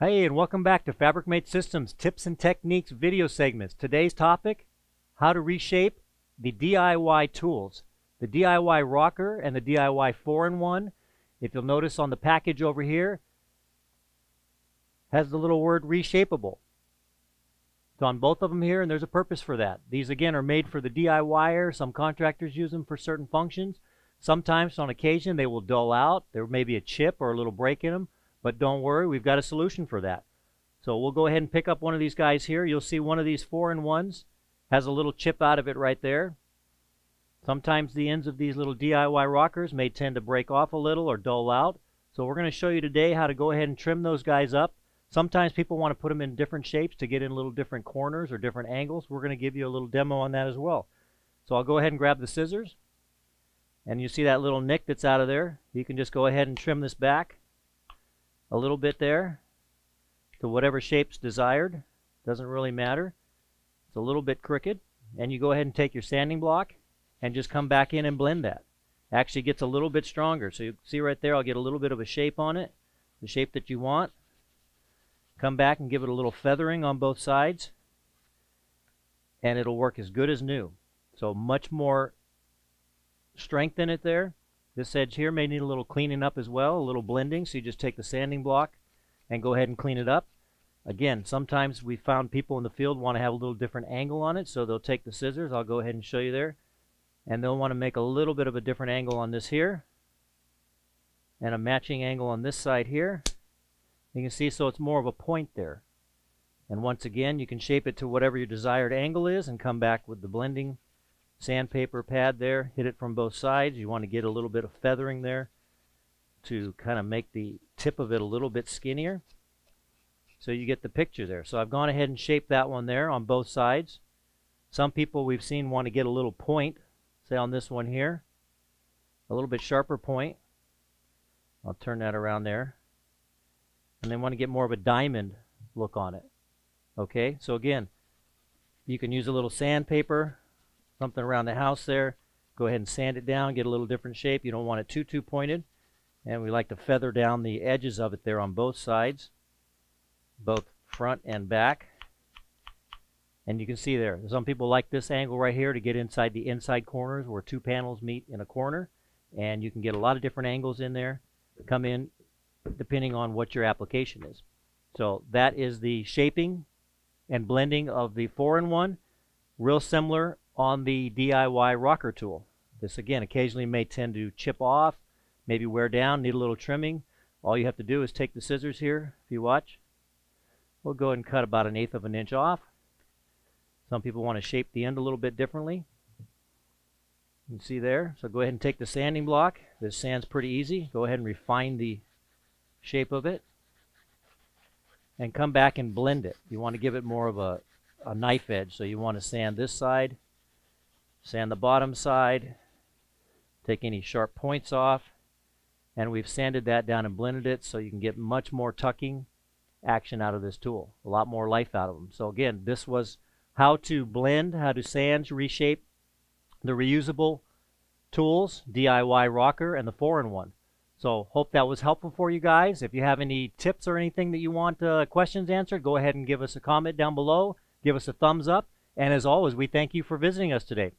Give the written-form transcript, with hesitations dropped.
Hey, and welcome back to Fabricmate Systems Tips and Techniques video segments. Today's topic, how to reshape the DIY tools. The DIY Rocker and the DIY 4-in-1. If you'll notice on the package over here, has the little word reshapeable. It's on both of them here, and there's a purpose for that. These again are made for the DIYer. Some contractors use them for certain functions. Sometimes on occasion they will dull out. There may be a chip or a little break in them. But don't worry, we've got a solution for that. So we'll go ahead and pick up one of these guys here. You'll see one of these 4-in-1s has a little chip out of it right there. Sometimes the ends of these little DIY rockers may tend to break off a little or dull out. So we're going to show you today how to go ahead and trim those guys up. Sometimes people want to put them in different shapes to get in little different corners or different angles. We're going to give you a little demo on that as well. So I'll go ahead and grab the scissors. And you see that little nick that's out of there. You can just go ahead and trim this back a little bit there to whatever shape's desired. Doesn't really matter. It's a little bit crooked, and you go ahead and take your sanding block and just come back in and blend that. Actually gets a little bit stronger. So you see right there, I'll get a little bit of a shape on it, the shape that you want. Come back and give it a little feathering on both sides, and it'll work as good as new. So much more strength in it there. This edge here may need a little cleaning up as well, a little blending, so you just take the sanding block and go ahead and clean it up. Again, sometimes we found people in the field want to have a little different angle on it, so they'll take the scissors. I'll go ahead and show you there. And they'll want to make a little bit of a different angle on this here, and a matching angle on this side here. You can see, so it's more of a point there. And once again, you can shape it to whatever your desired angle is and come back with the blending sandpaper pad there, hit it from both sides. You want to get a little bit of feathering there to kind of make the tip of it a little bit skinnier. So you get the picture there. So I've gone ahead and shaped that one there on both sides. Some people we've seen want to get a little point, say on this one here, a little bit sharper point. I'll turn that around there. And they want to get more of a diamond look on it. Okay, so again, you can use a little sandpaper, something around the house there. Go ahead and sand it down, get a little different shape. You don't want it too pointed. And we like to feather down the edges of it there on both sides, both front and back. And you can see there, some people like this angle right here to get inside the inside corners where two panels meet in a corner. And you can get a lot of different angles in there, come in depending on what your application is. So that is the shaping and blending of the 4-in-1. Real similar on the DIY rocker tool. This again occasionally may tend to chip off, maybe wear down, need a little trimming. All you have to do is take the scissors here, if you watch. We'll go ahead and cut about 1/8 of an inch off. Some people want to shape the end a little bit differently. You can see there. So go ahead and take the sanding block. This sand's pretty easy. Go ahead and refine the shape of it. And come back and blend it. You want to give it more of a knife edge. So you want to sand this side, sand the bottom side, take any sharp points off, and we've sanded that down and blended it so you can get much more tucking action out of this tool, a lot more life out of them. So again, this was how to blend, how to sand, reshape the reusable tools, DIY Rocker and the 4-in-1. So hope that was helpful for you guys. If you have any tips or anything that you want questions answered, go ahead and give us a comment down below. Give us a thumbs up. And as always, we thank you for visiting us today.